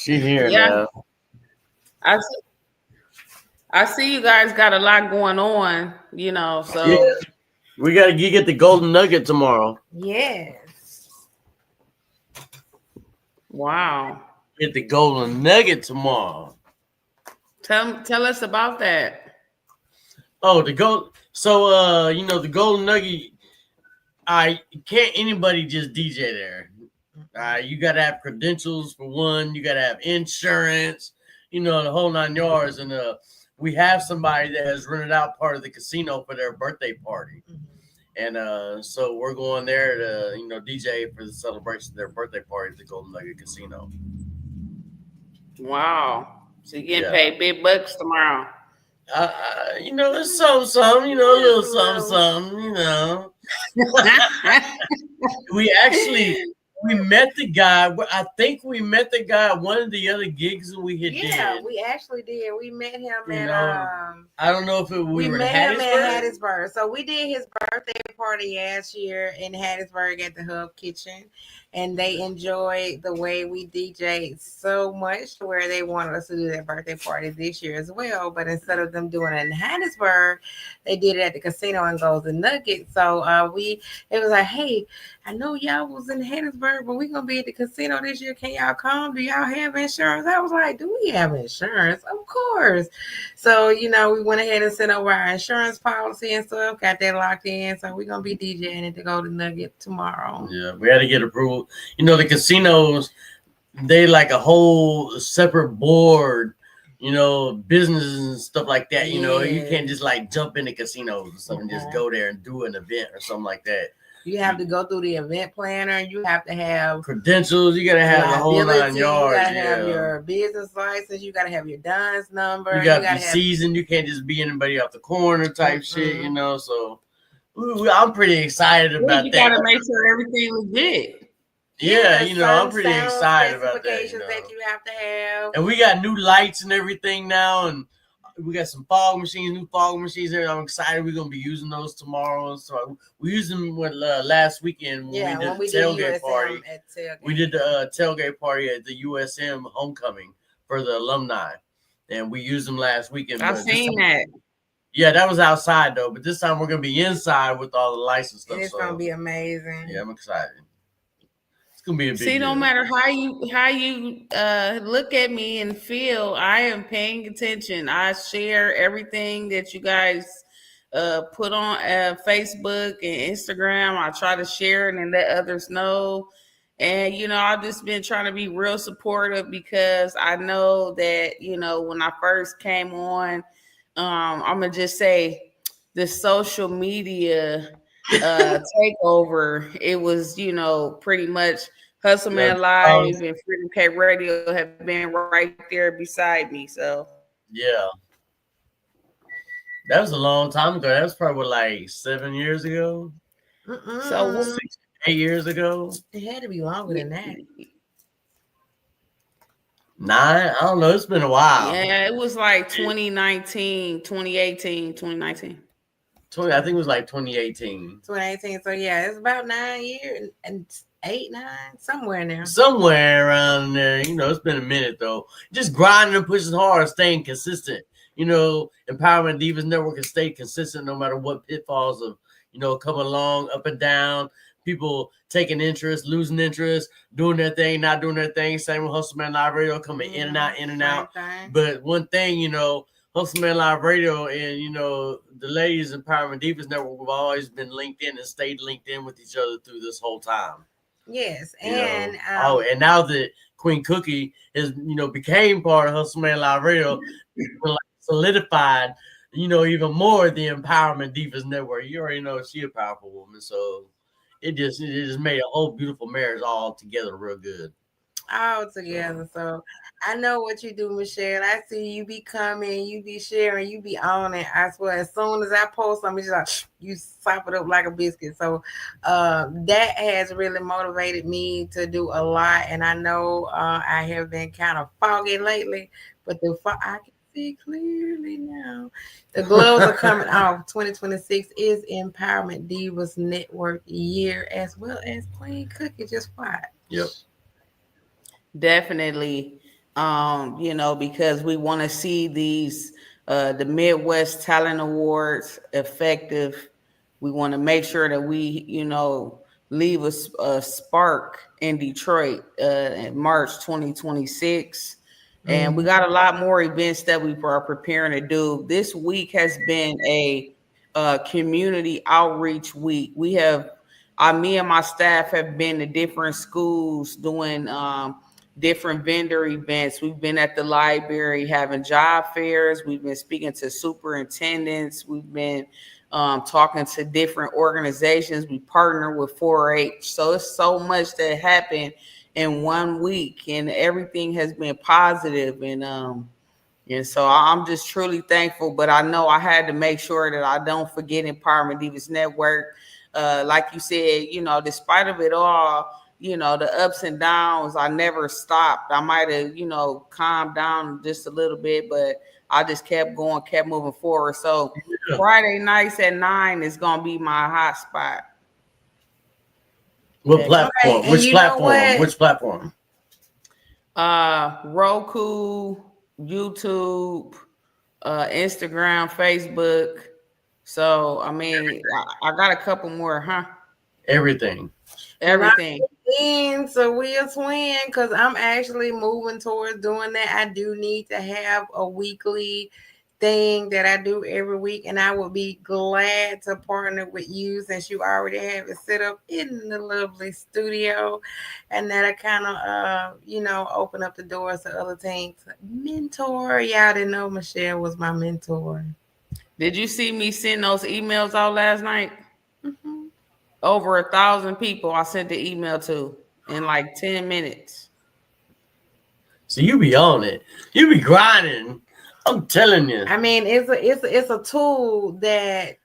She here Yeah, now. I see, I see you guys got a lot going on, Yeah, so we gotta get the golden nugget tomorrow. Yes. wow. Get the golden nugget tomorrow. Tell us about that. Oh, the gold. So, the golden nugget. I can't anybody just DJ there. You gotta have credentials for one. You gotta have insurance. The whole 9 yards. And we have somebody that has rented out part of the casino for their birthday party. And so we're going there to DJ for the celebration of their birthday party at the Golden Nugget Casino. Wow. So you getting Yeah. paid big bucks tomorrow. It's some, a little something. We met the guy. I think we met the guy at one of the other gigs that we had did. Yeah, we actually did. We met him at I don't know if we were met in him at Hattiesburg. So we did his birthday party last year in Hattiesburg at the Hub Kitchen, and they enjoyed the way we DJ'd so much to where they wanted us to do their birthday party this year as well. But instead of them doing it in Hattiesburg, they did it at the casino in Golden Nugget. So it was like, hey, I know y'all was in Hattiesburg, but we gonna be at the casino this year. Can y'all come? Do y'all have insurance? I was like, do we have insurance? Of course. So, we went ahead and sent over our insurance policy and stuff, got that locked in. So we're gonna be DJing at the Golden Nugget tomorrow. Yeah, we had to get approval. The casinos, they like a whole separate board, businesses and stuff like that. You can't just like jump into casinos or something, just go there and do an event or something like that. You have to go through the event planner. You have to have credentials. You got to have the whole 9 yards. You got to have your business license. You got to have your DUNS number. You got to be seasoned. You can't just be anybody off the corner type shit, So I'm pretty excited about that. You got to make sure everything legit. Yeah, I'm pretty excited about that. That you have to have. And we got new lights and everything now, and we got some new fog machines there. I'm excited. We're gonna be using those tomorrow. So we used them last weekend when we did the tailgate party. We did the tailgate party at the USM homecoming for the alumni, and we used them last weekend. I've seen that. Yeah, that was outside though, but this time we're gonna be inside with all the lights and stuff. And it's gonna be amazing. Yeah, I'm excited. Gonna be a big See, no matter how you look at me and feel, I am paying attention. I share everything that you guys put on Facebook and Instagram. I try to share it and let others know. And I've just been trying to be real supportive because I know that when I first came on, I'm gonna just say the social media takeover. It was pretty much Hustleman Live and Freedom K Radio have been right there beside me. So yeah, that was a long time ago. That was probably like 7 years ago. So 6, 8 years ago. It had to be longer than that. 9? I don't know. It's been a while. Yeah, it was like 2019, 2018, 2019. I think it was like 2018. 2018. So yeah, it's about 9 years and 8, 9, somewhere in there. Somewhere around there. It's been a minute though. Just grinding and pushing hard, staying consistent. Empowerment Divas Network has stayed consistent no matter what pitfalls of coming along, up and down. People taking interest, losing interest, doing their thing, not doing their thing. Same with Hustleman Live Radio, coming in and out. But one thing, Hustleman Live Radio and, the Ladies Empowerment Divas Network have always been linked in and stayed linked in with each other through this whole time. Yes. And and now that Queen Cookie has, became part of Hustleman Live Radio, solidified, even more the Empowerment Divas Network. You already know she's a powerful woman, so it just made a whole beautiful marriage all together real good. All together. So I know what you do, Michelle. I see you be coming, you be sharing, you be on it. I swear, as soon as I post something, it's like you sop it up like a biscuit. So that has really motivated me to do a lot. And I know I have been kind of foggy lately, but I can see clearly now. The gloves are coming off. 2026 is Empowerment Divas Network year, as well as Queen Cookie. Just what? Yep. Definitely. You know, because we want to see these the Midwest Talent Awards effective. We want to make sure that we, you know, leave a spark in Detroit in March 2026. And we Mhm. got a lot more events that we are preparing to do. This week has been a community outreach week. We have, me and my staff have been to different schools doing different vendor events. We've been at the library having job fairs. We've been speaking to superintendents. We've been talking to different organizations. We partner with 4-H. So it's so much that happened in 1 week, and everything has been positive. And so I'm just truly thankful. But I know I had to make sure that I don't forget Empowerment Divas Network. Like you said, you know, despite of it all, you know, the ups and downs, I never stopped. I might have, you know, calmed down just a little bit, but I just kept going, kept moving forward. So Yeah. Friday nights at 9 is gonna be my hot spot. What Check it. Okay, platform? and Which you know platform? what? Which platform? Roku, YouTube, Instagram, Facebook. So I mean, I got a couple more, huh? Everything. Lock Everything. it in so we'll twin because I'm actually moving towards doing that. I do need to have a weekly thing that I do every week, and I would be glad to partner with you since you already have it set up in the lovely studio, and that I kind of you know, open up the doors to other things. Mentor, y'all didn't know Michelle was my mentor. Did you see me send those emails out last night? Mhm. Over 1,000 people I sent the email to in like 10 minutes. So you be on it. You be grinding. I'm telling you. I mean, it's a tool that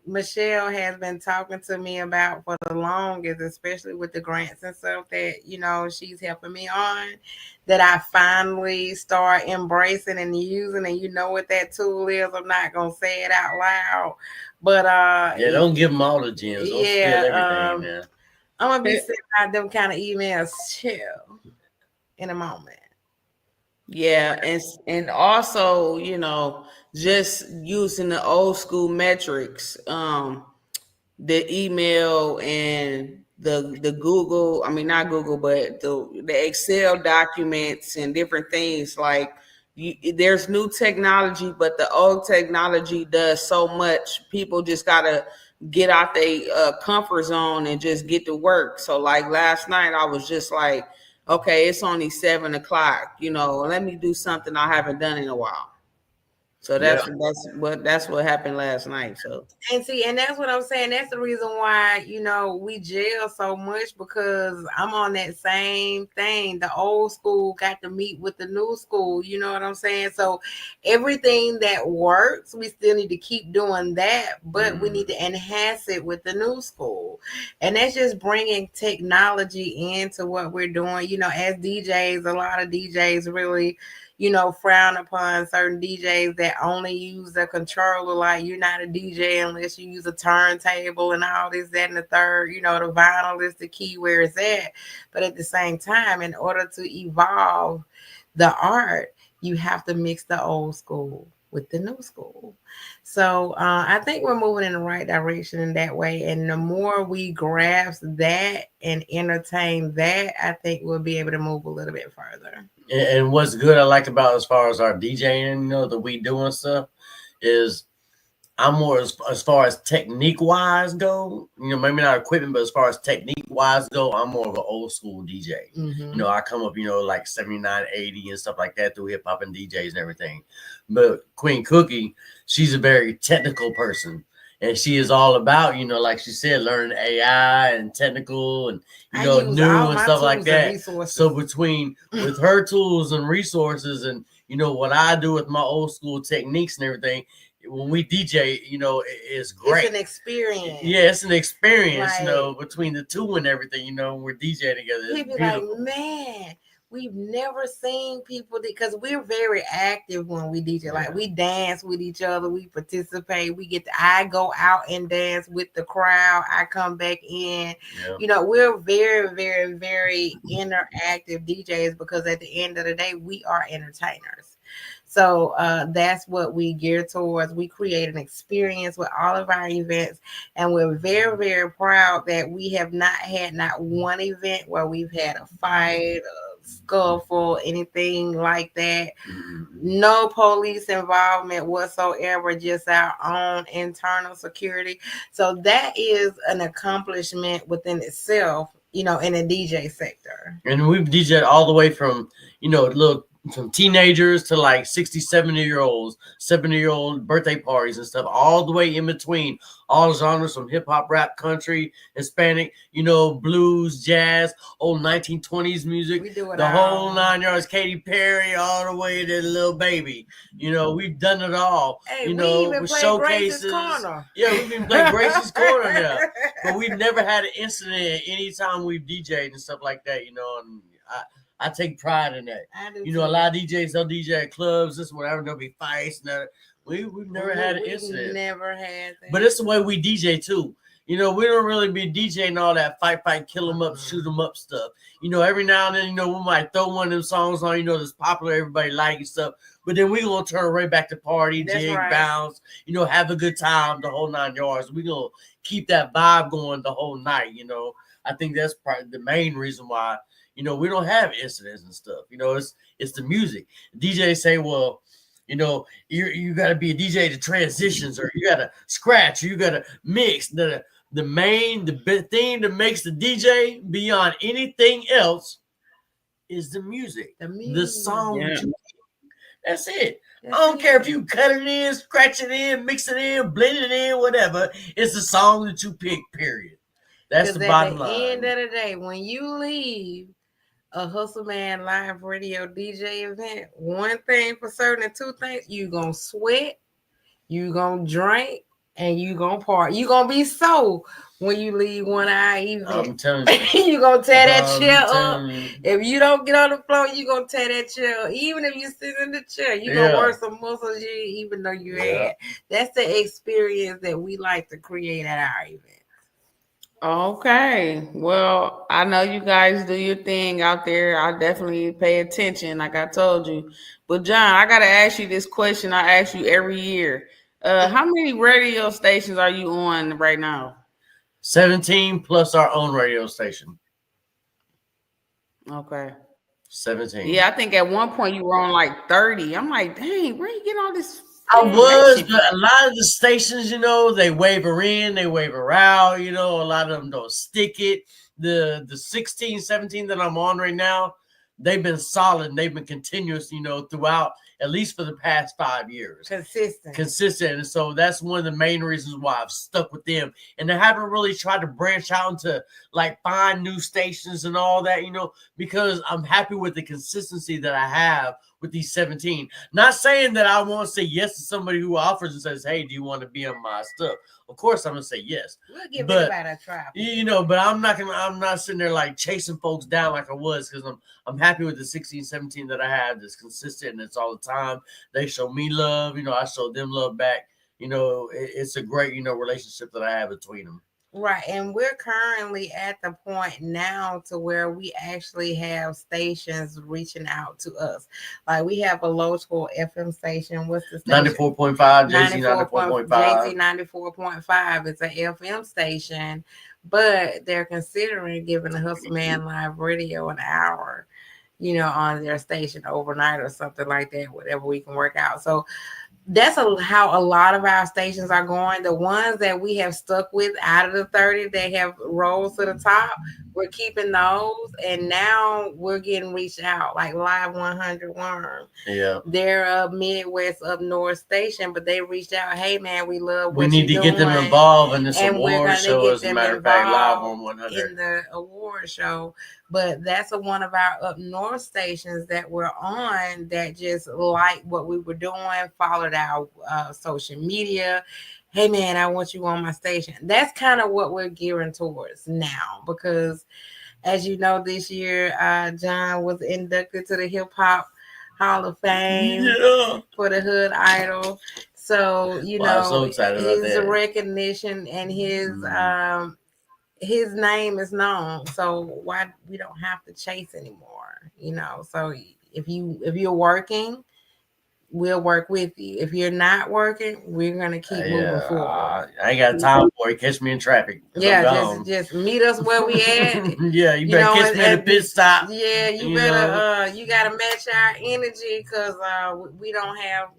Michelle has been talking to me about for the longest, especially with the grants and stuff that, you know, she's helping me on. That I finally start embracing and using, and you know what that tool is. I'm not gonna say it out loud, but Yeah, don't give them all the gems. Don't spill yeah, everything now. I'm gonna be Eh, sending out them kind of emails chill in a moment. Yeah, and also, you know, just using the old school metrics. The email and the Google, I mean not Google, but the Excel documents and different things like there's new technology, but the old technology does so much. People just gotta get out their comfort zone and just get to work. So like last night, I was just like, okay, it's only 7 o'clock. You know, let me do something I haven't done in a while. So Yeah. that's what happened last night. So And see, and that's what I'm saying. That's the reason why, you know, we jail so much because I'm on that same thing. The old school got to meet with the new school. You know what I'm saying? So everything that works, we still need to keep doing that, but we need to enhance it with the new school. And that's just bringing technology into what we're doing. You know, as DJs, a lot of DJs really, you know, frown upon certain DJs that only use the controller. Like, you're not a DJ unless you use a turntable and all this, that, and the third. You know, the vinyl is the key where it's at. But at the same time, in order to evolve the art, you have to mix the old school with the new school. So I think we're moving in the right direction in that way. And the more we grasp that and entertain that, I think we'll be able to move a little bit further. And what's good I like about as far as our DJing, you know, that we doing stuff is I'm more as far as technique wise go, you know, maybe not equipment, but as far as technique wise go, I'm more of an old school DJ. You know, I come up, you know, like 79, 80 and stuff like that through hip hop and DJs and everything. But Queen Cookie, she's a very technical person. And she is all about, you know, like she said, learning AI and technical and, you I know, use new all and my stuff tools like and that. resources. So between with her tools and resources and, you know, what I do with my old school techniques and everything, when we DJ, you know, it's great. It's an experience. Yeah, it's an experience, Like, you know, between the two and everything, you know, we're DJing together. It's people be like, beautiful. man, we've never seen people because we're very active when we DJ. Like we dance with each other, we participate, I go out and dance with the crowd, I come back in. We're very, very, very interactive DJs because at the end of the day, we are entertainers. So that's what we gear towards. We create an experience with all of our events, and we're very, very proud that we have not had not one event where we've had a fight, a scuffle, anything like that. No police involvement whatsoever, just our own internal security. So that is an accomplishment within itself, in the DJ sector. And we've DJed all the way from, from teenagers to like 60, 70-year-olds, 70-year-old birthday parties and stuff, all the way in between, all genres from hip hop, rap, country, Hispanic, blues, jazz, old 1920s music, We do it the all. whole 9 yards, Katy Perry, all the way to Lil Baby. We've done it all. Hey, we even with played showcases. Gracie's Corner. Yeah, we've even played Gracie's Corner now. But we've never had an incident anytime we've DJed and stuff like that, and I take pride in that. A lot of DJs, they'll DJ at clubs, this whatever, there'll be fights. We've never had an incident. Never had that. But it's the way we DJ too. We don't really be DJing all that fight, kill them up, shoot them up stuff. Every now and then, we might throw one of them songs on, that's popular, everybody like and stuff. But then we gonna turn right back to party, jig, bounce, have a good time, the whole 9 yards. We gonna keep that vibe going the whole night. I think that's probably the main reason why. We don't have incidents and stuff. It's the music. DJs say, well, you got to be a DJ to transitions, or you got to scratch, or you got to mix. The big thing that makes the DJ beyond anything else is the music, the song. Yeah. That's it. I don't care if you cut it in, scratch it in, mix it in, blend it in, whatever. It's the song that you pick, period. That's the bottom line. At the end of the day, when you leave a Hustleman live radio DJ event, one thing for certain and two things, you gonna sweat, you gonna drink, and you gonna party. You gonna be so when you leave one of our events. I'm telling you. You gonna tear that chair up. If you don't get on the floor, you gonna tear that chair up. Even if you sit in the chair, you gonna work some muscles you even know you had. That's the experience that we like to create at our event. Okay. Well, I know you guys do your thing out there. I definitely pay attention, like I told you. But John, I gotta ask you this question I ask you every year. How many radio stations are you on right now? 17 plus our own radio station. Okay. 17. Yeah, I think at one point you were on like 30. I'm like, dang, where you get all this? I was, but a lot of the stations, they waver in, they waver out, a lot of them don't stick it. The 16, 17 that I'm on right now, they've been solid and they've been continuous, throughout, at least for the past 5 years. Consistent. And so that's one of the main reasons why I've stuck with them. And I haven't really tried to branch out into like find new stations and all that, because I'm happy with the consistency that I have with these 17. Not saying that I want to say yes to somebody who offers and says, hey, do you want to be on my stuff? Of course I'm gonna say yes. We'll give everybody a try. But I'm not sitting there like chasing folks down like I was, because I'm happy with the 16, 17 that I have that's consistent and it's all the time. They show me love, I show them love back. It's a great, relationship that I have between them. Right. And we're currently at the point now to where we actually have stations reaching out to us. Like we have a local FM station. What's the station? 94.5, JZ 94.5. JZ 94.5. It's an FM station, but they're considering giving the Hustleman live radio an hour, on their station overnight or something like that, whatever we can work out. So that's how a lot of our stations are going. The ones that we have stuck with out of the 30 that have rose to the top, we're keeping those. And now we're getting reached out, like Live 100 Worm. Yeah. They're a Midwest up north station, but they reached out, hey man, we love what we need to get them involved in this award show, as a matter of fact, Live on 100. In the award show. But that's one of our up north stations that we're on that just liked what we were doing, followed our social media. Hey, man, I want you on my station. That's kind of what we're gearing towards now, because As you know, this year, John was inducted to the Hip Hop Hall of Fame for the Hood Idol. So, I'm so excited about his that. recognition and his name is known. So why we don't have to chase anymore, So if you're working, we'll work with you. If you're not working, we're gonna keep moving forward. I ain't got time for it. Catch me in traffic. Yeah, just meet us where we at. Yeah, you better catch me at the pit stop. Yeah, you better you gotta match our energy because we don't have,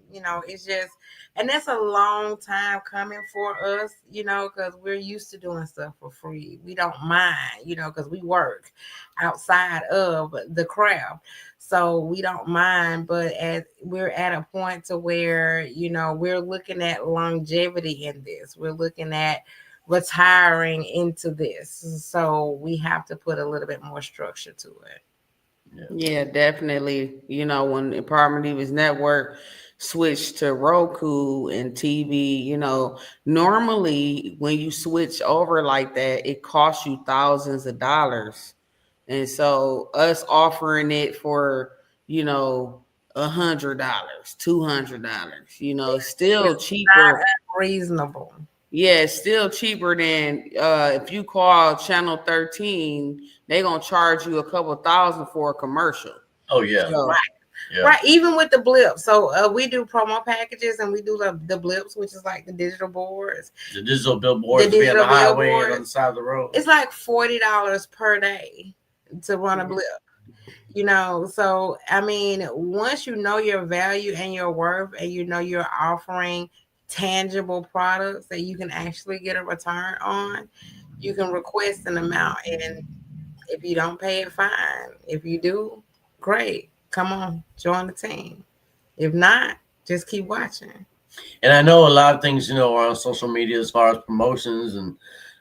it's just, and that's a long time coming for us, because we're used to doing stuff for free. We don't mind, because we work outside of the craft. So we don't mind, but we're at a point to where, we're looking at longevity in this. We're looking at retiring into this. So we have to put a little bit more structure to it. Yeah, definitely. When Empowerment Divas Network switched to Roku and TV, normally when you switch over like that, it costs you thousands of dollars. And so us offering it for, $100, $200, still cheaper. Not reasonable. Yeah, it's still cheaper than if you call Channel 13, they're going to charge you a couple thousand for a commercial. Oh, yeah. So, right. Yeah. Right, even with the blips. So we do promo packages and we do the blips, which is like the digital boards. The digital billboards be on the highway and on the side of the road. It's like $40 per day to run a blip. So I mean, once you know your value and your worth and you're offering tangible products that you can actually get a return on, you can request an amount, and if you don't pay it, fine. If you do, great. Come on, join the team. If not, just keep watching. And I know a lot of things, are on social media as far as promotions and,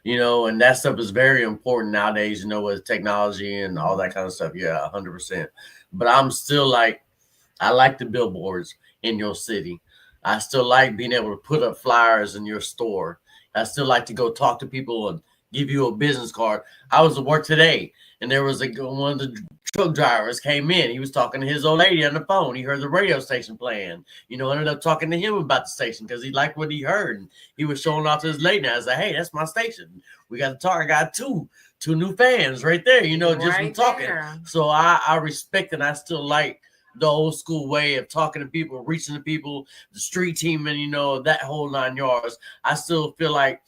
and that stuff is very important nowadays, with technology and all that kind of stuff. Yeah, 100%. But I'm still I like the billboards in your city. I still like being able to put up flyers in your store. I still like to go talk to people and give you a business card. I was at work today, and there was one of the truck drivers came in. He was talking to his old lady on the phone. He heard the radio station playing. Ended up talking to him about the station because he liked what he heard. And he was showing off to his lady. I was like, hey, that's my station. We got to talk. I got two new fans right there, just right from talking. There. So I respect and I still like the old school way of talking to people, reaching to people, the street team, and that whole 9 yards. I still feel like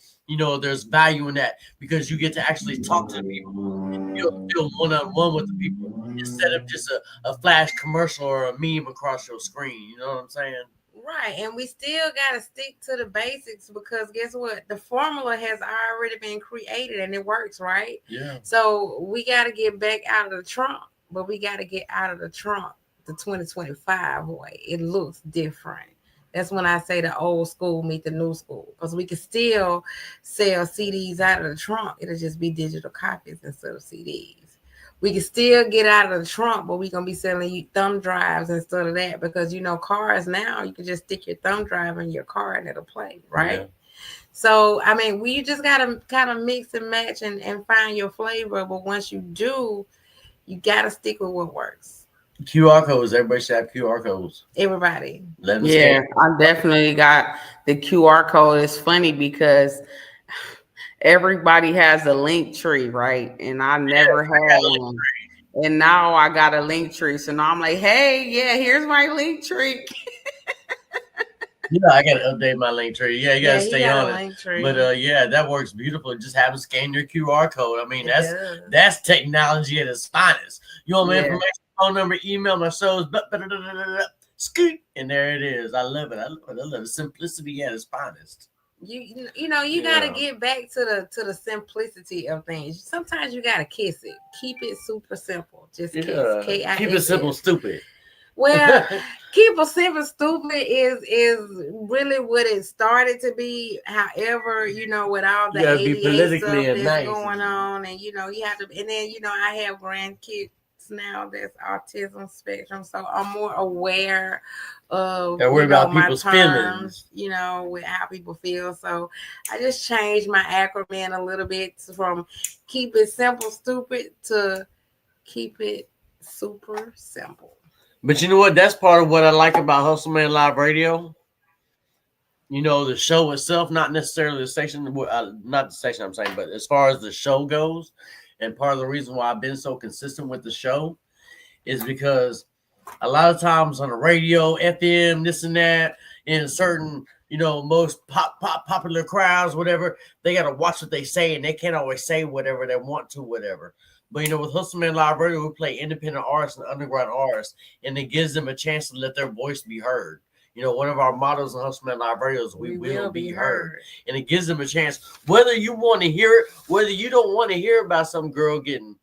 there's value in that because you get to actually talk to the people. You'll feel one-on-one with the people instead of just a flash commercial or a meme across your screen. You know what I'm saying? Right, and we still got to stick to the basics because guess what? The formula has already been created and it works, right? Yeah. So we got to get back out of the trunk, but we got to get out of the trunk the 2025 way. It looks different. That's when I say the old school meet the new school because we can still sell CDs out of the trunk. It'll just be digital copies instead of CDs. We can still get out of the trunk, but we're going to be selling you thumb drives instead of that because, cars now, you can just stick your thumb drive in your car and it'll play, right? Yeah. So, I mean, we just got to kind of mix and match and find your flavor. But once you do, you got to stick with what works. QR codes. Everybody should have QR codes. Everybody. Yeah, I definitely got the QR code. It's funny because everybody has a link tree, right? And I never had one. And now I got a link tree. So now I'm like, hey, yeah, here's my link tree. I got to update my link tree. Yeah, you got to stay on it. But yeah, that works beautiful. Just have them scan your QR code. I mean, that's technology at its finest. You want my information? Phone number, email, my shows, scoot, and there it is. I love it. I love the simplicity at its finest. You gotta get back to the simplicity of things. Sometimes you gotta kiss it. Keep it super simple. Just kiss. K-I-S-S. Keep it simple, stupid. Well, keep it simple, stupid is really what it started to be. However, with all the ADA stuff that's going on, and you have to. And then I have grandkids. niece now that's autism spectrum, so I'm more aware of worry about my people's terms, feelings. with how people feel. So I just changed my acronym a little bit from keep it simple, stupid to keep it super simple. But you know what? That's part of what I like about Hustleman Live Radio. The show itself, not necessarily the station, not the station I'm saying, but as far as the show goes, and part of the reason why I've been so consistent with the show is because a lot of times on the radio, FM, this and that, in certain, most popular crowds, whatever, they got to watch what they say, and they can't always say whatever they want to, whatever. But, with Hustleman Live Radio, we play independent artists and underground artists, and it gives them a chance to let their voice be heard. One of our mottos in Hustleman Live Radio is we will be heard. And it gives them a chance, whether you want to hear it, whether you don't want to hear about some girl getting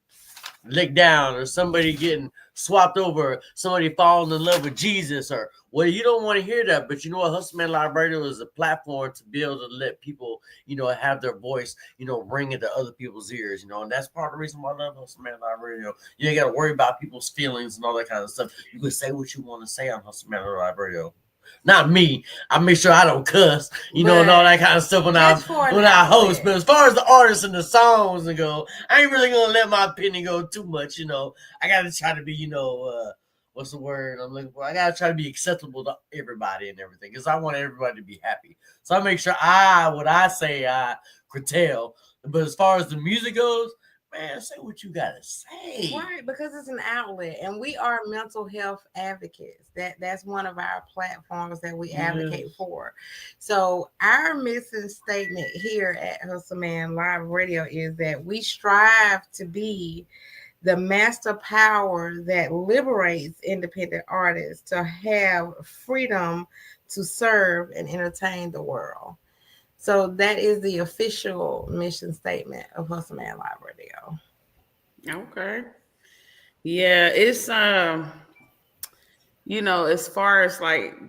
licked down or somebody getting swapped over, somebody falling in love with Jesus, or you don't want to hear that. But Hustleman Live Radio is a platform to be able to let people, have their voice, ring into other people's ears, and that's part of the reason why I love Hustleman Live Radio. You ain't got to worry about people's feelings and all that kind of stuff. You can say what you want to say on Hustleman Live Radio. Not me. I make sure I don't cuss, and all that kind of stuff when I host. But as far as the artists and the songs and go, I ain't really gonna let my opinion go too much. I gotta try to be, what's the word I'm looking for? I gotta try to be acceptable to everybody and everything, because I want everybody to be happy. So I make sure what I say I curtail. But as far as the music goes, man, say what you gotta say. Right, because it's an outlet, and we are mental health advocates. That's one of our platforms that we advocate for. So our mission statement here at Hustleman Live Radio is that we strive to be the master power that liberates independent artists to have freedom to serve and entertain the world. So that is the official mission statement of Hustleman Live Radio. Okay. Yeah, it's as far as like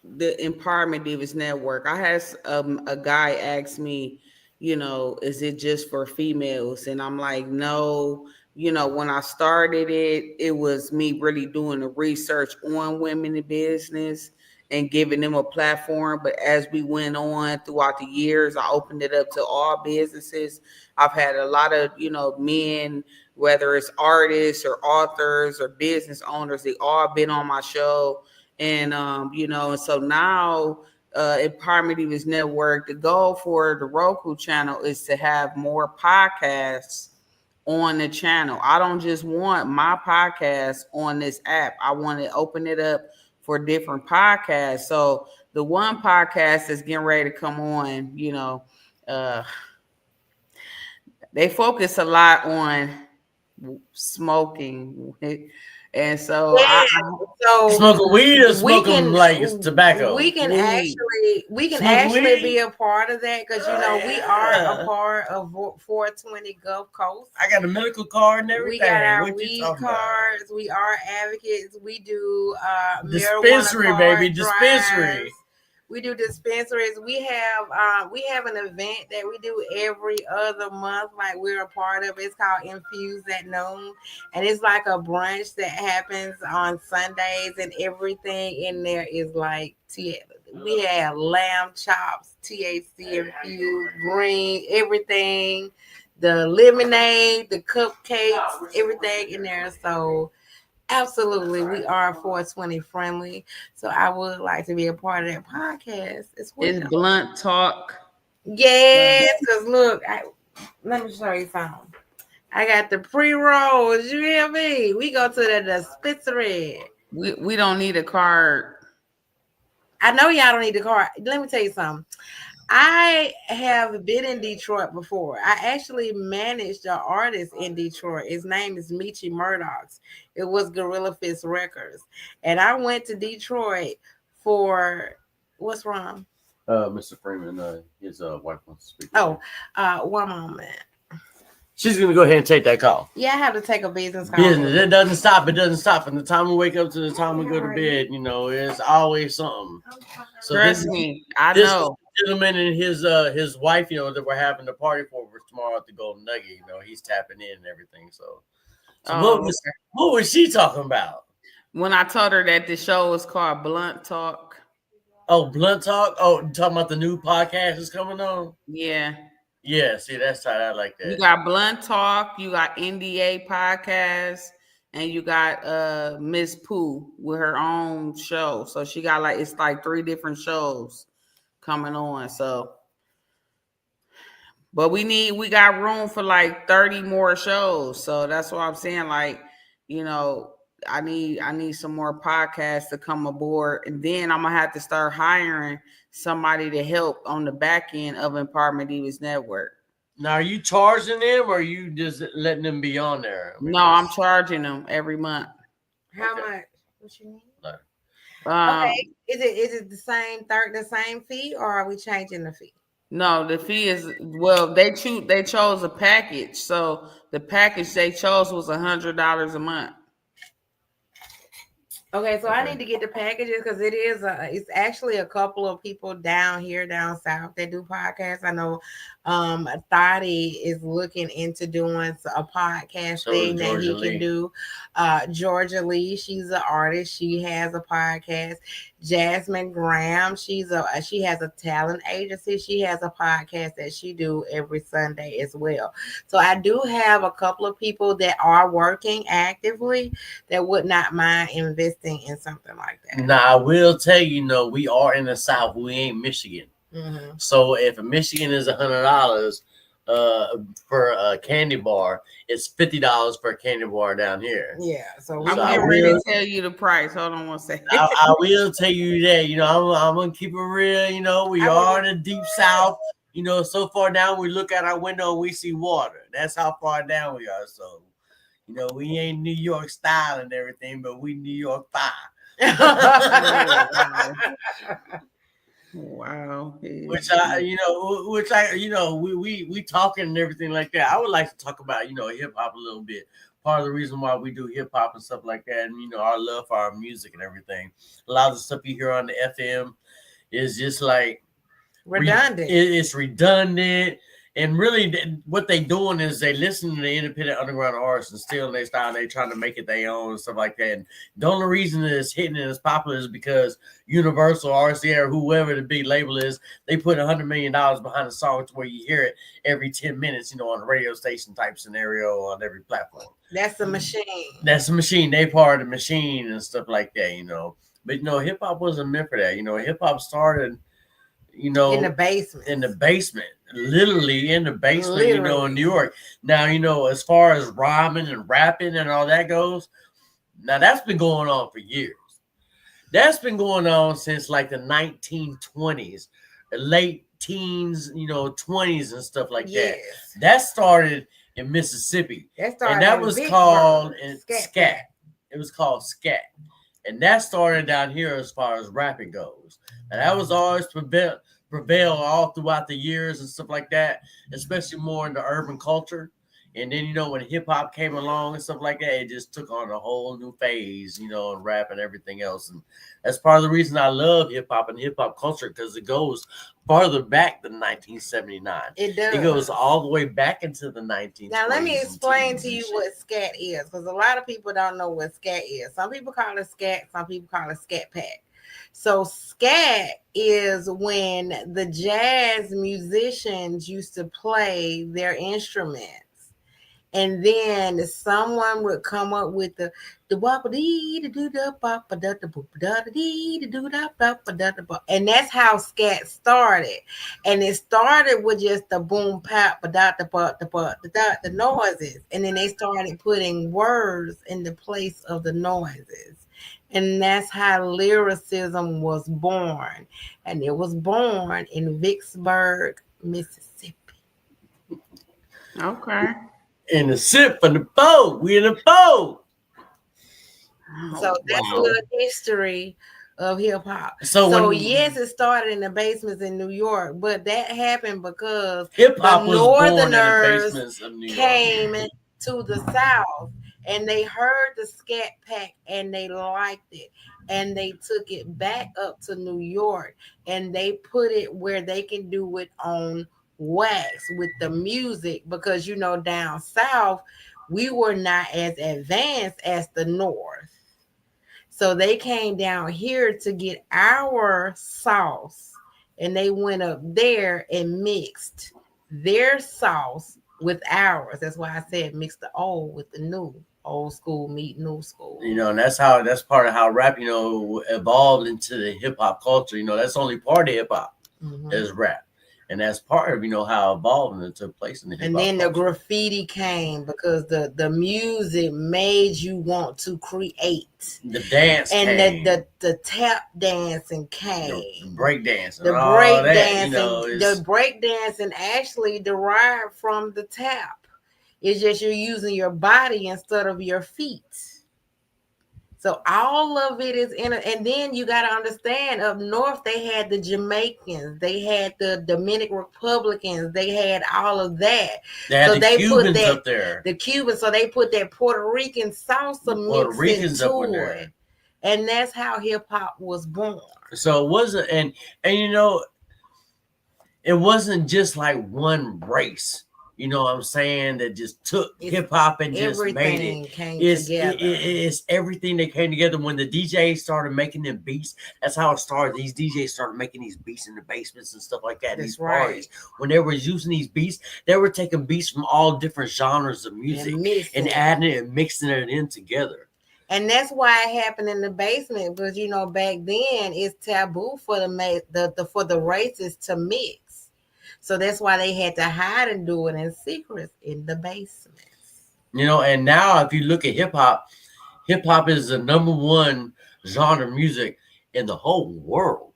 the Empowerment Divas Network, I had a guy ask me, is it just for females? And I'm like, no. When I started it was me really doing the research on women in business and giving them a platform. But as we went on throughout the years, I opened it up to all businesses. I've had a lot of, men, whether it's artists or authors or business owners, they all been on my show. And, and so now Empowerment Divas Network, the goal for the Roku channel is to have more podcasts on the channel. I don't just want my podcast on this app. I want to open it up for different podcasts. So the one podcast that's getting ready to come on, they focus a lot on smoking. And so smoking weed or smoking like tobacco? We can actually be a part of that, because we are a part of 420 Gulf Coast. I got a medical card and everything. We got our weed cards. About? We are advocates. We do dispensary, baby, dispensary. Drives. We do dispensaries. We have an event that we do every other month, like we're a part of. It's called Infuse at Noon, and it's like a brunch that happens on Sundays, and everything in there is like we have lamb chops, THC infused, green, everything, the lemonade, the cupcakes, everything in there. So absolutely, we are 420 friendly. So I would like to be a part of that podcast as well. It's Blunt Talk. Yes, because look, let me show you something. I got the pre-rolls. You hear me? We go to the dispensary. We don't need a card. I know y'all don't need the card. Let me tell you something. I have been in Detroit before. I actually managed an artist in Detroit. His name is Michi Murdoch's. It was Gorilla Fist Records. And I went to Detroit for, what's wrong? Mr. Freeman, his wife wants to speak. Oh, one moment. She's going to go ahead and take that call. Yeah, I have to take a business call. Business. It doesn't stop. It doesn't stop. From the time we wake up to the time we go to bed, it's always something. So trust me, I know. Gentleman and his wife, that we're having the party for tomorrow at the Golden Nugget, he's tapping in and everything. So So Oh, okay. what was she talking about? When I told her that the show was called Blunt Talk. Oh, Blunt Talk. Oh, you talking about the new podcast is coming on? Yeah. Yeah, see, that's how I like You that. got Blunt Talk, you got NDA podcast, and you got Miss Pooh with her own show. So she got like it's like 3 different shows coming on. So but we got room for like 30 more shows. So that's what I'm saying. Like, you know, I need some more podcasts to come aboard. And then I'm gonna have to start hiring somebody to help on the back end of Empowerment Divas Network. Now, are you charging them, or are you just letting them be on there? I mean, No, I'm charging them every month. How Okay. much? What you need? Like, Okay. Um, Is it the same fee, or are we changing the fee? no, the fee is well. They chose a package, so the package they chose was $100 a month. Okay, so I Okay. need to get the packages because it's actually a couple of people down here down south that do podcasts. I know Thotty is looking into doing a podcast So thing is that Georgia he can Lee. do. Georgia Lee, she's an artist. She has a podcast. Jasmine Graham, she has a talent agency. She has a podcast that she do every Sunday as well. So I do have a couple of people that are working actively that would not mind investing in something like that. Now, I will tell you, we are in the South. We ain't Michigan. Mm-hmm. So if Michigan is $100 for a candy bar, it's $50 per candy bar down here. Yeah, so I'm I getting ready to will- tell you the price. Hold on one second. I will tell you that. I'm gonna keep it real. We are in the deep South. So far down, we look out our window and we see water. That's how far down we are. So, we ain't New York style and everything, but we New York fire. Wow. Which we talking and everything like that. I would like to talk about hip hop a little bit. Part of the reason why we do hip hop and stuff like that, and our love for our music and everything. A lot of the stuff you hear on the FM is just like redundant. It's redundant. And really, what they doing is they listen to the independent underground artists and stealing their style. And they trying to make it their own and stuff like that. And the only reason that it's hitting and it's popular is because Universal, RCA, or whoever the big label is, they put $100 million behind the song to where you hear it every 10 minutes, on a radio station type scenario on every platform. That's the machine. That's the machine. They part of the machine and stuff like that, But, hip hop wasn't meant for that. Hip hop started, in the basement. Literally in the basement, in New York. Now, as far as rhyming and rapping and all that goes, now that's been going on for years. That's been going on since like the 1920s, the late teens, 20s and stuff like that. That started in Mississippi. And that was called scat. It was called scat. And that started down here as far as rapping goes. And that was always prevail all throughout the years and stuff like that, especially more in the urban culture. And then, when hip hop came along and stuff like that, it just took on a whole new phase, and rap and everything else. And that's part of the reason I love hip hop and hip hop culture, because it goes farther back than 1979. It does. It goes all the way back into the 1920s. Now, let me explain to you what scat is, because a lot of people don't know what scat is. Some people call it scat, some people call it scat pack. So scat is when the jazz musicians used to play their instruments. And then someone would come up with the and that's how scat started. And it started with just the boom pop the noises. And then they started putting words in the place of the noises. And that's how lyricism was born. And it was born in Vicksburg, Mississippi. Okay. In the sip and the boat. We in the boat. So that's a little history of hip hop. So yes, it started in the basements in New York, but that happened because hip hop was Northerners born in the basements of New York. Came to the South and they heard the scat pack and they liked it. And they took it back up to New York and they put it where they can do it on wax with the music, because down south we were not as advanced as the North. So they came down here to get our sauce, and they went up there and mixed their sauce with ours. That's why I said mix the old with the new. Old school meet new school. You know, and that's part of how rap, you know, evolved into the hip hop culture. You know, that's only part of hip hop is rap. And that's part of, you know, how evolvement took place in the hip hop. And then culture. the graffiti came because the music made you want to create. The dance and came. the tap dancing came. The break dancing. The break dancing. You know, the break dancing actually derived from the tap. It's just you're using your body instead of your feet. So all of it is in it. And then you got to understand, up north, they had the Jamaicans, they had the Dominican Republicans, they had all of that. They had the Cubans up there. The Cubans, so they put that Puerto Rican salsa mix into it. And that's how hip hop was born. So it wasn't, and you know, it wasn't just like one race. You know what I'm saying? That just took hip hop and just made it. It's everything that came together when the DJs started making them beats. That's how it started. These DJs started making these beats in the basements and stuff like that. These parties. When they were using these beats, they were taking beats from all different genres of music and adding it and mixing it in together. And that's why it happened in the basement, because you know back then it's taboo for the races to mix. So that's why they had to hide and do it in secret in the basements. You know, and now if you look at hip hop is the #1 genre of music in the whole world.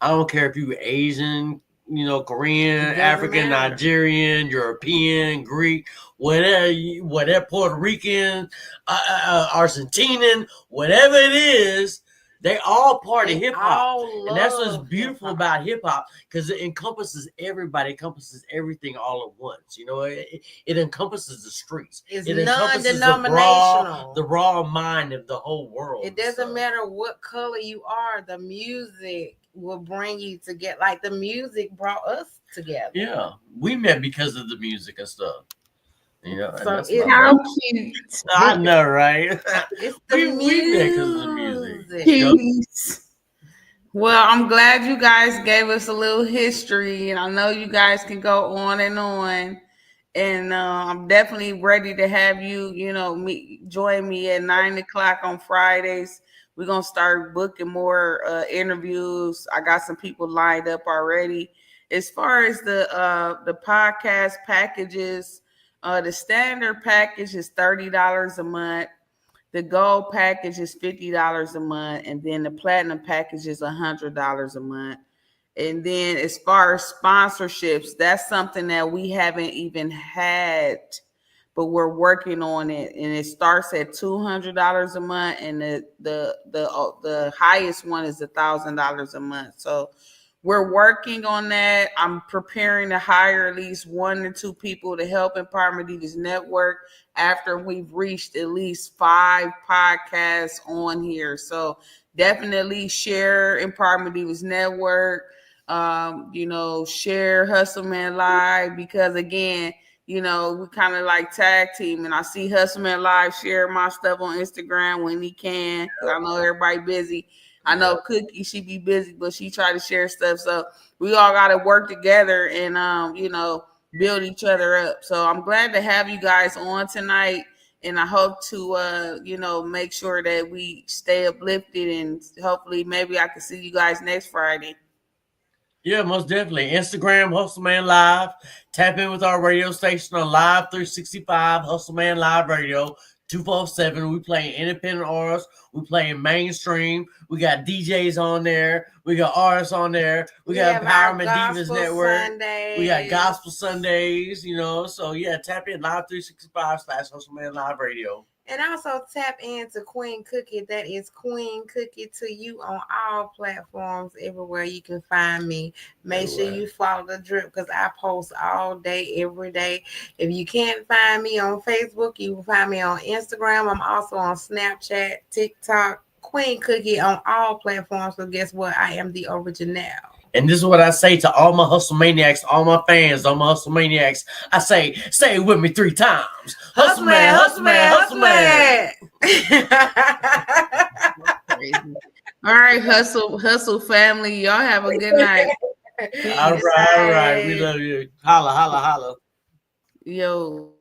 I don't care if you're Asian, you know, Korean, African, Nigerian, European, Greek, whatever, Puerto Rican, Argentinian, whatever it is. They all part of hip hop, and that's what's beautiful about hip hop, because it encompasses everybody, encompasses everything all at once. You know, it encompasses the streets. It encompasses the raw mind of the whole world. It doesn't matter what color you are. The music will bring you together. Like the music brought us together. Yeah, we met because of the music and stuff. You know, so how cute. I know, right? It's the music. Because of the music. Well, I'm glad you guys gave us a little history, and I know you guys can go on and on. And I'm definitely ready to have you, you know, join me at 9:00 on Fridays. We're gonna start booking more interviews. I got some people lined up already. As far as the podcast packages. The standard package is $30 a month. The gold package is $50 a month. And then the platinum package is $100 a month. And then as far as sponsorships, that's something that we haven't even had, but we're working on it. And it starts at $200 a month. And the highest one is $1,000 a month. So we're working on that. I'm preparing to hire at least 1 or 2 people to help Empowerment Divas Network after we've reached at least 5 podcasts on here. So definitely share Empowerment Divas Network. You know, share Hustleman Live, because again, you know, we kind of like tag team, and I see Hustleman Live share my stuff on Instagram when he can, because I know everybody busy. I know Cookie, she be busy, but she try to share stuff. So we all got to work together and, you know, build each other up. So I'm glad to have you guys on tonight. And I hope to, you know, make sure that we stay uplifted, and hopefully maybe I can see you guys next Friday. Yeah, most definitely. Instagram, Hustleman Live. Tap in with our radio station on Live 365, Hustleman Live Radio. 247. We playing independent artists. We playing mainstream. We got DJs on there. We got artists on there. We got Empowerment Divas Network. Sundays. We got Gospel Sundays, you know. So yeah, tap in Live 365 / Hustleman Live Radio. And also tap into Queen Cookie. That is Queen Cookie to you on all platforms, everywhere you can find me. Make sure you follow the drip, because I post all day, every day. If you can't find me on Facebook, you can find me on Instagram. I'm also on Snapchat, TikTok, Queen Cookie on all platforms. So guess what? I am the original. And this is what I say to all my hustle maniacs, all my fans, all my hustle maniacs. I say it with me 3 times. Hustle man, hustle man, hustle man. Crazy. All right, hustle family. Y'all have a good night. All right. We love you. Holla, holla, holla. Yo.